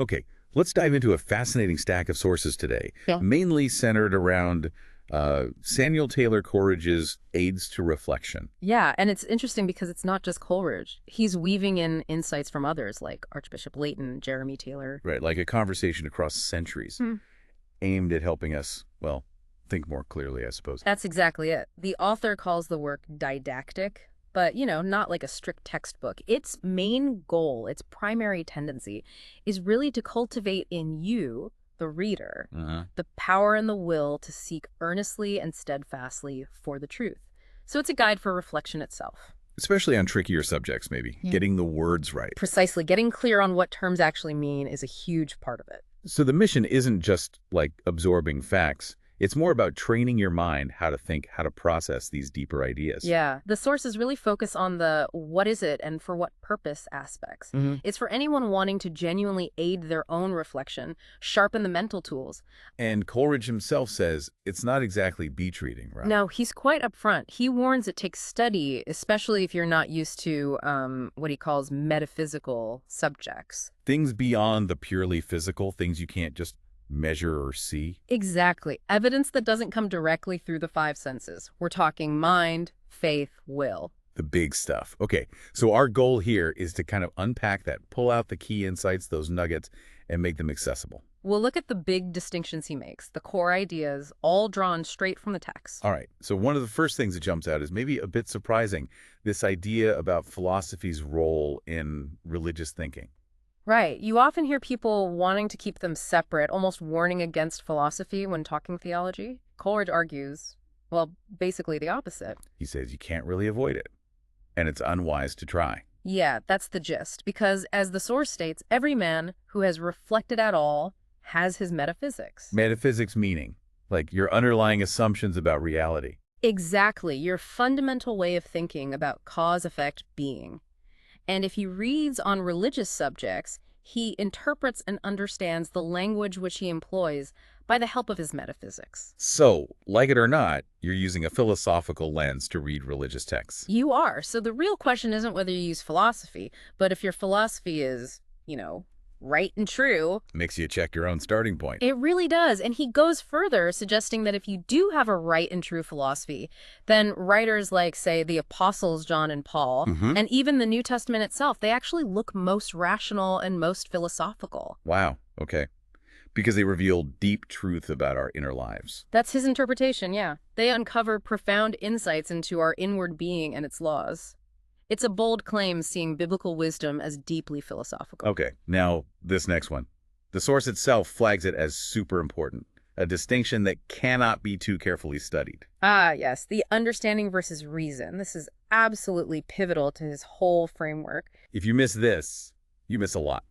Okay, let's dive into a fascinating stack of sources today, Yeah. mainly centered around Samuel Taylor Coleridge's Aids to Reflection. Yeah, and it's interesting because it's not just Coleridge. He's weaving in insights from others like Archbishop Leighton, Jeremy Taylor. Right, like a conversation across centuries, Hmm. aimed at helping us, well, think more clearly, I suppose. That's exactly it. The author calls the work didactic, but, not like a strict textbook. Its main goal, its primary tendency, is really to cultivate in you, the reader, Uh-huh. the power and the will to seek earnestly and steadfastly for the truth. So it's a guide for reflection itself. Especially on trickier subjects, maybe, Yeah. getting the words right. Precisely. Getting clear on what terms actually mean is a huge part of it. So the mission isn't just like absorbing facts. It's more about training your mind how to think, how to process these deeper ideas. Yeah, the sources really focus on the what is it and for what purpose aspects. Mhm. It's for anyone wanting to genuinely aid their own reflection, sharpen the mental tools. And Coleridge himself says it's not exactly beach reading, right? Now, he's quite upfront. He warns it takes study, especially if you're not used to what he calls metaphysical subjects. Things beyond the purely physical, things you can't just measure or see. Exactly. Evidence that doesn't come directly through the five senses. We're talking mind, faith, will. The big stuff. Okay, so our goal here is to kind of unpack that, pull out the key insights, those nuggets, and make them accessible. We'll look at the big distinctions he makes, the core ideas, all drawn straight from the text. All right, so one of the first things that jumps out is maybe a bit surprising, this idea about philosophy's role in religious thinking. Right. You often hear people wanting to keep them separate, almost warning against philosophy when talking theology. Coleridge argues, well, basically the opposite. He says you can't really avoid it, and it's unwise to try. Yeah, that's the gist. Because as the source states, every man who has reflected at all has his metaphysics. Metaphysics meaning, like your underlying assumptions about reality. Exactly. Your fundamental way of thinking about cause-effect being. And if he reads on religious subjects, he interprets and understands the language which he employs by the help of his metaphysics. So, like it or not, you're using a philosophical lens to read religious texts. You are. So the real question isn't whether you use philosophy, but if your philosophy is, right and true. Makes you check your own starting point. It really does. And he goes further, suggesting that if you do have a right and true philosophy, then writers like, say, the apostles John and Paul, and even the New Testament itself, they actually look most rational and most philosophical. Wow, okay. Because they reveal deep truth about our inner lives. That's his interpretation, yeah. They uncover profound insights into our inward being and its laws. It's a bold claim seeing biblical wisdom as deeply philosophical. Okay, now this next one. The source itself flags it as super important, a distinction that cannot be too carefully studied. Ah, yes, the understanding versus reason. This is absolutely pivotal to his whole framework. If you miss this, you miss a lot.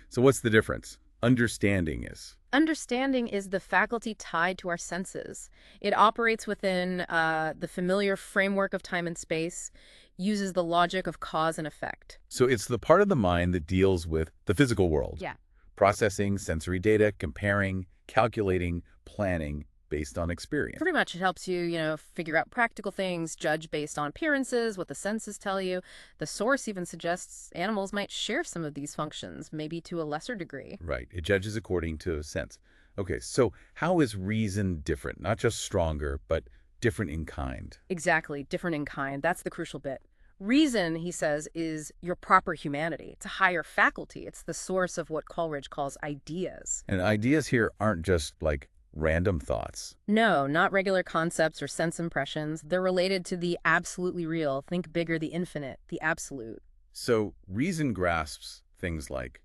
So what's the difference? Understanding is. Understanding is the faculty tied to our senses. It operates within the familiar framework of time and space, uses the logic of cause and effect. So it's the part of the mind that deals with the physical world. Yeah. Processing sensory data, comparing, calculating, planning based on experience. Pretty much it helps you, figure out practical things, judge based on appearances, what the senses tell you. The source even suggests animals might share some of these functions, maybe to a lesser degree. Right. It judges according to sense. Okay, so how is reason different? Not just stronger, but different in kind. Exactly, different in kind. That's the crucial bit. Reason, he says, is your proper humanity. It's a higher faculty. It's the source of what Coleridge calls ideas. And ideas here aren't just like random thoughts. No, not regular concepts or sense impressions. They're related to the absolutely real. Think bigger, the infinite, the absolute. So reason grasps things like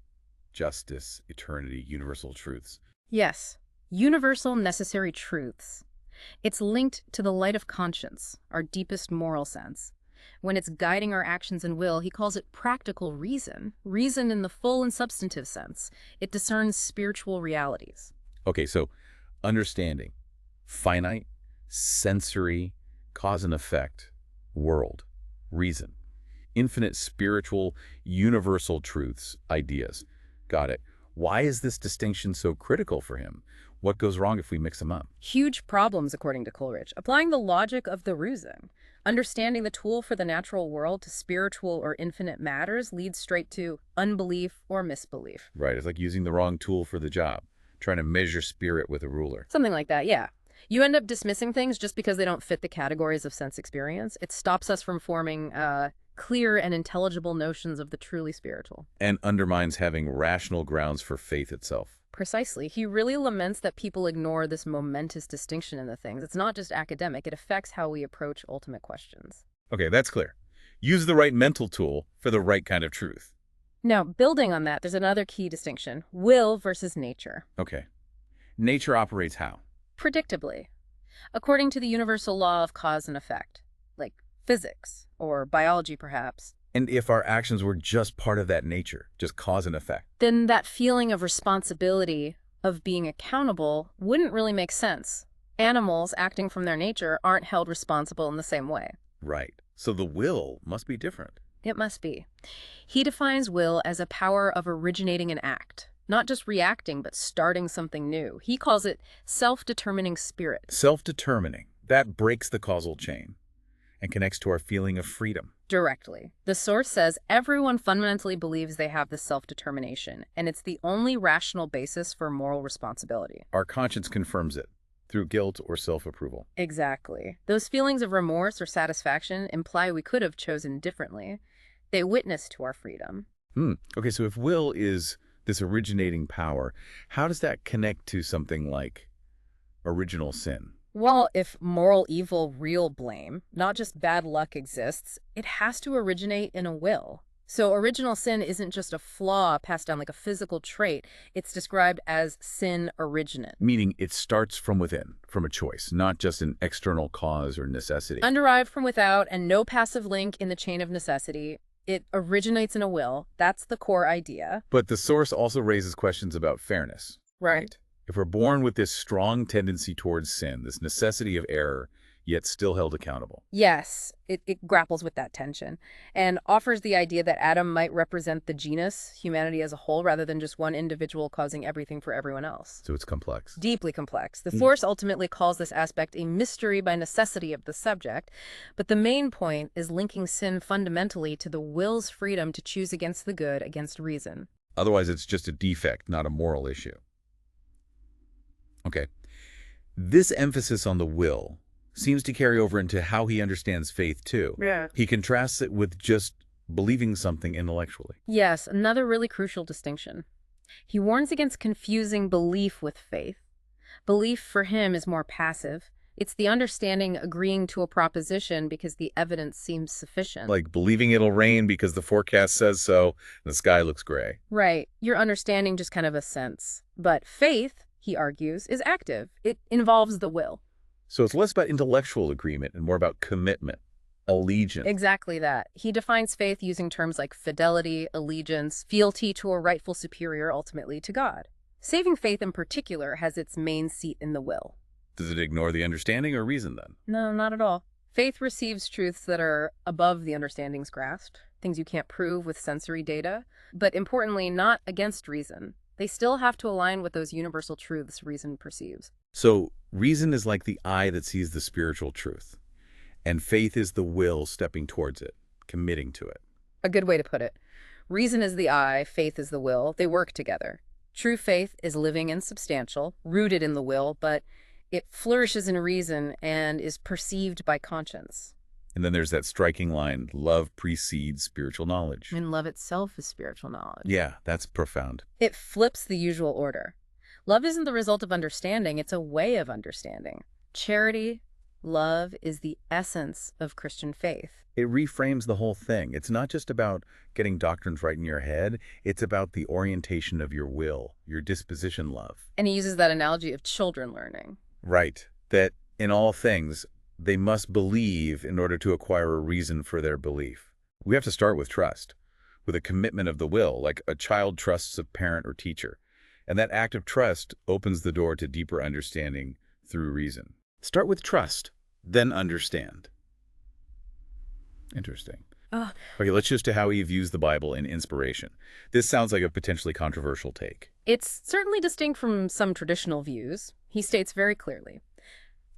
justice, eternity, universal truths. Yes, universal necessary truths. It's linked to the light of conscience, our deepest moral sense. When it's guiding our actions and will, he calls it practical reason. Reason in the full and substantive sense. It discerns spiritual realities. Okay, so understanding, finite, sensory, cause and effect, world, reason, infinite spiritual, universal truths, ideas. Got it. Why is this distinction so critical for him? What goes wrong if we mix them up? Huge problems, according to Coleridge. Applying the logic of the reason. Understanding the tool for the natural world to spiritual or infinite matters leads straight to unbelief or misbelief. Right, it's like using the wrong tool for the job, trying to measure spirit with a ruler. Something like that, yeah. You end up dismissing things just because they don't fit the categories of sense experience. It stops us from forming clear and intelligible notions of the truly spiritual. And undermines having rational grounds for faith itself. Precisely. He really laments that people ignore this momentous distinction in the things. It's not just academic. It affects how we approach ultimate questions. Okay, that's clear. Use the right mental tool for the right kind of truth. Now, building on that, there's another key distinction. Will versus nature. Okay. Nature operates how? Predictably. According to the universal law of cause and effect. Like physics, or biology perhaps. And if our actions were just part of that nature, just cause and effect? Then that feeling of responsibility, of being accountable, wouldn't really make sense. Animals, acting from their nature, aren't held responsible in the same way. Right. So the will must be different. It must be. He defines will as a power of originating an act, not just reacting, but starting something new. He calls it self-determining spirit. Self-determining. That breaks the causal chain and connects to our feeling of freedom. Directly. The source says everyone fundamentally believes they have this self-determination, and it's the only rational basis for moral responsibility. Our conscience confirms it through guilt or self-approval. Exactly. Those feelings of remorse or satisfaction imply we could have chosen differently. They witness to our freedom. Okay, so if will is this originating power, how does that connect to something like original sin? Well, if moral evil, real blame, not just bad luck exists, it has to originate in a will. So original sin isn't just a flaw passed down like a physical trait. It's described as sin originate. Meaning it starts from within, from a choice, not just an external cause or necessity. Underived from without and no passive link in the chain of necessity. It originates in a will. That's the core idea. But the source also raises questions about fairness. Right. If we're born with this strong tendency towards sin, this necessity of error, yet still held accountable. Yes, it grapples with that tension and offers the idea that Adam might represent the genus, humanity as a whole, rather than just one individual causing everything for everyone else. So it's complex. Deeply complex. The source ultimately calls this aspect a mystery by necessity of the subject, but the main point is linking sin fundamentally to the will's freedom to choose against the good, against reason. Otherwise, it's just a defect, not a moral issue. Okay. This emphasis on the will seems to carry over into how he understands faith, too. Yeah. He contrasts it with just believing something intellectually. Yes, another really crucial distinction. He warns against confusing belief with faith. Belief for him is more passive. It's the understanding agreeing to a proposition because the evidence seems sufficient. Like believing it'll rain because the forecast says so, and the sky looks gray. Right. Your understanding just kind of a sense. But faith, he argues, is active. It involves the will. So it's less about intellectual agreement and more about commitment, allegiance. Exactly that. He defines faith using terms like fidelity, allegiance, fealty to a rightful superior, ultimately to God. Saving faith in particular has its main seat in the will. Does it ignore the understanding or reason then? No, not at all. Faith receives truths that are above the understanding's grasp, things you can't prove with sensory data, but importantly, not against reason. They still have to align with those universal truths reason perceives. So reason is like the eye that sees the spiritual truth, and faith is the will stepping towards it, committing to it. A good way to put it. Reason is the eye, faith is the will. They work together. True faith is living and substantial, rooted in the will, but it flourishes in reason and is perceived by conscience. And then there's that striking line, love precedes spiritual knowledge. And love itself is spiritual knowledge. Yeah, that's profound. It flips the usual order. Love isn't the result of understanding, it's a way of understanding. Charity, love, is the essence of Christian faith. It reframes the whole thing. It's not just about getting doctrines right in your head. It's about the orientation of your will, your disposition love. And he uses that analogy of children learning. Right. That in all things, they must believe in order to acquire a reason for their belief. We have to start with trust, with a commitment of the will, like a child trusts a parent or teacher. And that act of trust opens the door to deeper understanding through reason. Start with trust, then understand. Interesting. Ugh. Okay, let's shift to how he views the Bible in inspiration. This sounds like a potentially controversial take. It's certainly distinct from some traditional views. He states very clearly,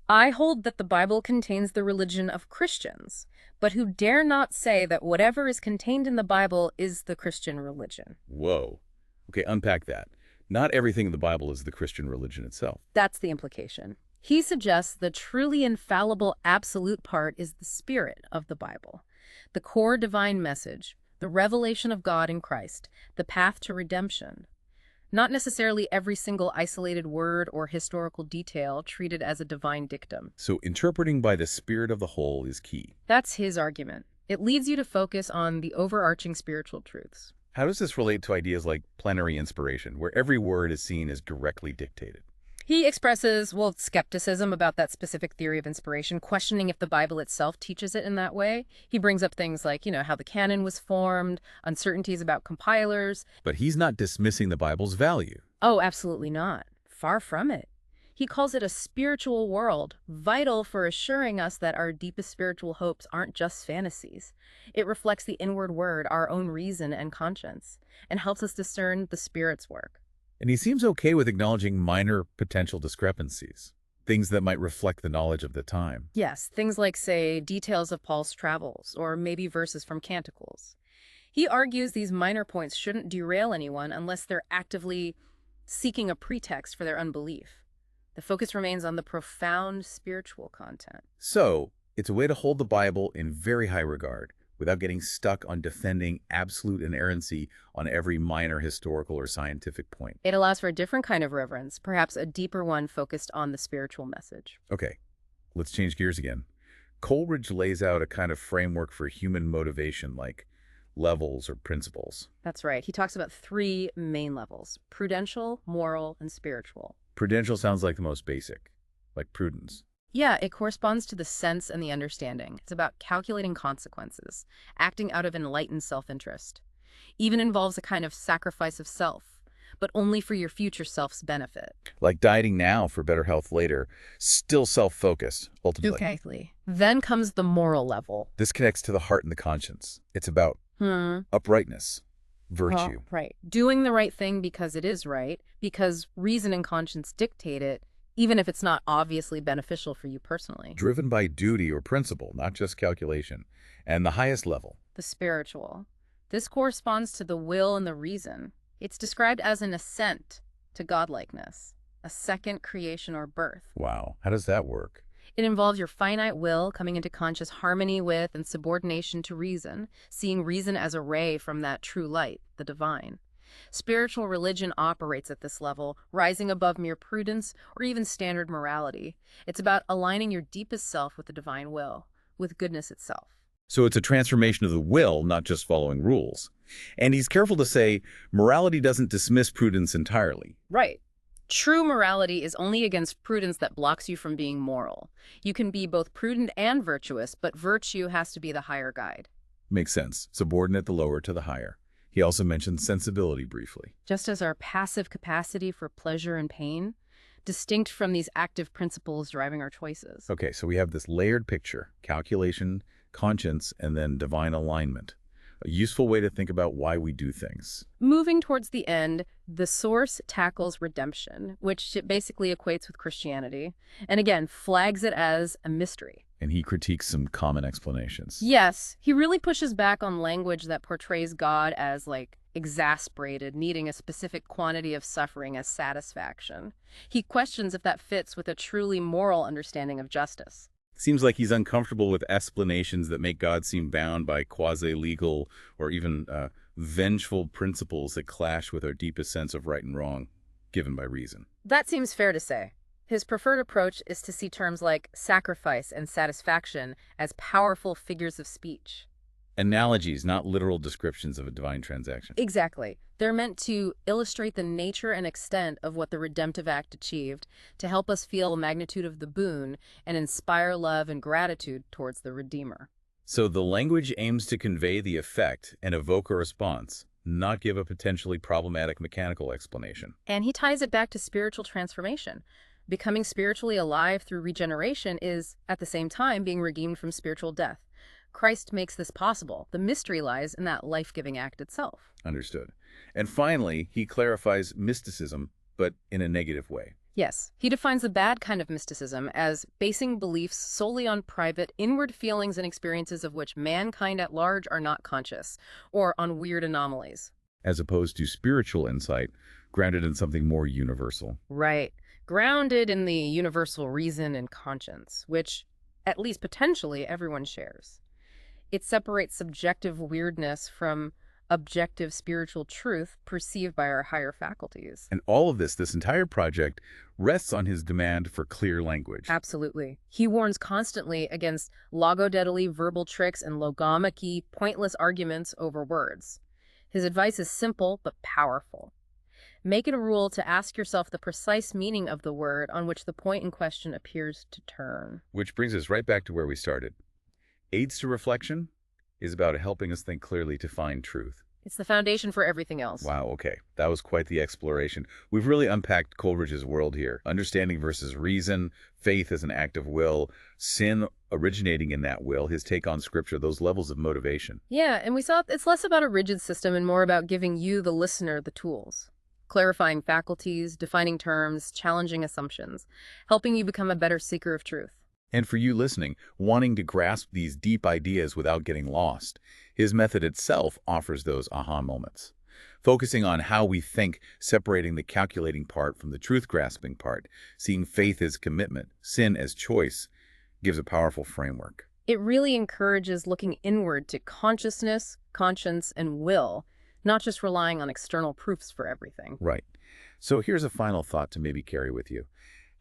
I hold that the Bible contains the religion of Christians, but who dare not say that whatever is contained in the Bible is the Christian religion. Whoa. Okay, unpack that. Not everything in the Bible is the Christian religion itself. That's the implication. He suggests the truly infallible absolute part is the spirit of the Bible, the core divine message, the revelation of God in Christ, the path to redemption. Not necessarily every single isolated word or historical detail treated as a divine dictum. So interpreting by the spirit of the whole is key. That's his argument. It leads you to focus on the overarching spiritual truths. How does this relate to ideas like plenary inspiration, where every word is seen as directly dictated? He expresses, skepticism about that specific theory of inspiration, questioning if the Bible itself teaches it in that way. He brings up things like, how the canon was formed, uncertainties about compilers. But he's not dismissing the Bible's value. Oh, absolutely not. Far from it. He calls it a spiritual world, vital for assuring us that our deepest spiritual hopes aren't just fantasies. It reflects the inward word, our own reason and conscience, and helps us discern the Spirit's work. And he seems okay with acknowledging minor potential discrepancies, things that might reflect the knowledge of the time. Yes, things like, say, details of Paul's travels, or maybe verses from Canticles. He argues these minor points shouldn't derail anyone unless they're actively seeking a pretext for their unbelief. The focus remains on the profound spiritual content. So, it's a way to hold the Bible in very high regard, without getting stuck on defending absolute inerrancy on every minor historical or scientific point. It allows for a different kind of reverence, perhaps a deeper one focused on the spiritual message. Okay, let's change gears again. Coleridge lays out a kind of framework for human motivation, like levels or principles. That's right. He talks about 3 main levels: prudential, moral, and spiritual. Prudential sounds like the most basic, like prudence. Yeah, it corresponds to the sense and the understanding. It's about calculating consequences, acting out of enlightened self-interest. Even involves a kind of sacrifice of self, but only for your future self's benefit. Like dieting now for better health later, still self-focused, ultimately. Exactly. Then comes the moral level. This connects to the heart and the conscience. It's about uprightness, virtue. Right. Doing the right thing because it is right, because reason and conscience dictate it, even if it's not obviously beneficial for you personally. Driven by duty or principle, not just calculation. And the highest level. The spiritual. This corresponds to the will and the reason. It's described as an ascent to godlikeness, a second creation or birth. Wow, how does that work? It involves your finite will coming into conscious harmony with and subordination to reason, seeing reason as a ray from that true light, the divine. Spiritual religion operates at this level, rising above mere prudence or even standard morality. It's about aligning your deepest self with the divine will, with goodness itself. So it's a transformation of the will, not just following rules. And he's careful to say morality doesn't dismiss prudence entirely. Right. True morality is only against prudence that blocks you from being moral. You can be both prudent and virtuous, but virtue has to be the higher guide. Makes sense. Subordinate the lower to the higher. He also mentioned sensibility briefly. Just as our passive capacity for pleasure and pain, distinct from these active principles driving our choices. Okay, so we have this layered picture: calculation, conscience, and then divine alignment. A useful way to think about why we do things. Moving towards the end, the source tackles redemption, which basically equates with Christianity, and again, flags it as a mystery. And he critiques some common explanations. Yes, he really pushes back on language that portrays God as, exasperated, needing a specific quantity of suffering as satisfaction. He questions if that fits with a truly moral understanding of justice. Seems like he's uncomfortable with explanations that make God seem bound by quasi-legal or even vengeful principles that clash with our deepest sense of right and wrong, given by reason. That seems fair to say. His preferred approach is to see terms like sacrifice and satisfaction as powerful figures of speech. Analogies, not literal descriptions of a divine transaction. Exactly. They're meant to illustrate the nature and extent of what the redemptive act achieved, to help us feel the magnitude of the boon and inspire love and gratitude towards the Redeemer. So the language aims to convey the effect and evoke a response, not give a potentially problematic mechanical explanation. And he ties it back to spiritual transformation. Becoming spiritually alive through regeneration is, at the same time, being redeemed from spiritual death. Christ makes this possible. The mystery lies in that life-giving act itself. Understood. And finally, he clarifies mysticism, but in a negative way. Yes, he defines the bad kind of mysticism as basing beliefs solely on private, inward feelings and experiences of which mankind at large are not conscious, or on weird anomalies. As opposed to spiritual insight, grounded in something more universal. Right. Grounded in the universal reason and conscience, which, at least potentially, everyone shares. It separates subjective weirdness from objective spiritual truth perceived by our higher faculties. And all of this entire project, rests on his demand for clear language. Absolutely. He warns constantly against logodedally verbal tricks and logomachy, pointless arguments over words. His advice is simple but powerful. Make it a rule to ask yourself the precise meaning of the word on which the point in question appears to turn. Which brings us right back to where we started. Aids to Reflection is about helping us think clearly to find truth. It's the foundation for everything else. Wow, okay. That was quite the exploration. We've really unpacked Coleridge's world here. Understanding versus reason, faith as an act of will, sin originating in that will, his take on scripture, those levels of motivation. Yeah, and we saw it's less about a rigid system and more about giving you, the listener, the tools. Clarifying faculties, defining terms, challenging assumptions, helping you become a better seeker of truth. And for you listening, wanting to grasp these deep ideas without getting lost, his method itself offers those aha moments. Focusing on how we think, separating the calculating part from the truth-grasping part, seeing faith as commitment, sin as choice, gives a powerful framework. It really encourages looking inward to consciousness, conscience, and will, not just relying on external proofs for everything. Right. So here's a final thought to maybe carry with you.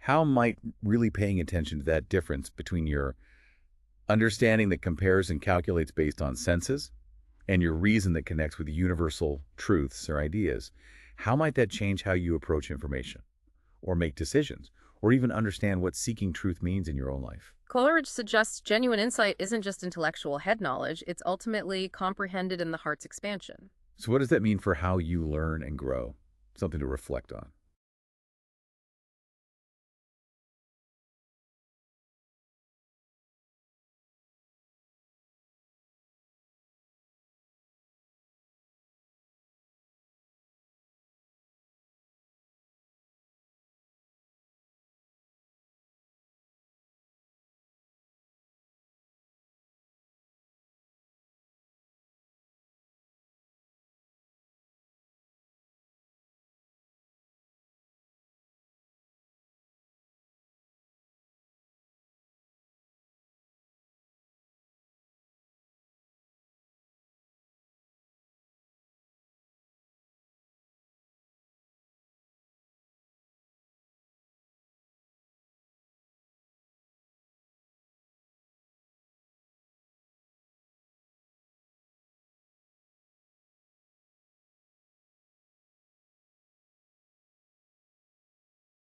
How might really paying attention to that difference between your understanding that compares and calculates based on senses and your reason that connects with universal truths or ideas, how might that change how you approach information or make decisions or even understand what seeking truth means in your own life? Coleridge suggests genuine insight isn't just intellectual head knowledge, it's ultimately comprehended in the heart's expansion. So what does that mean for how you learn and grow? Something to reflect on.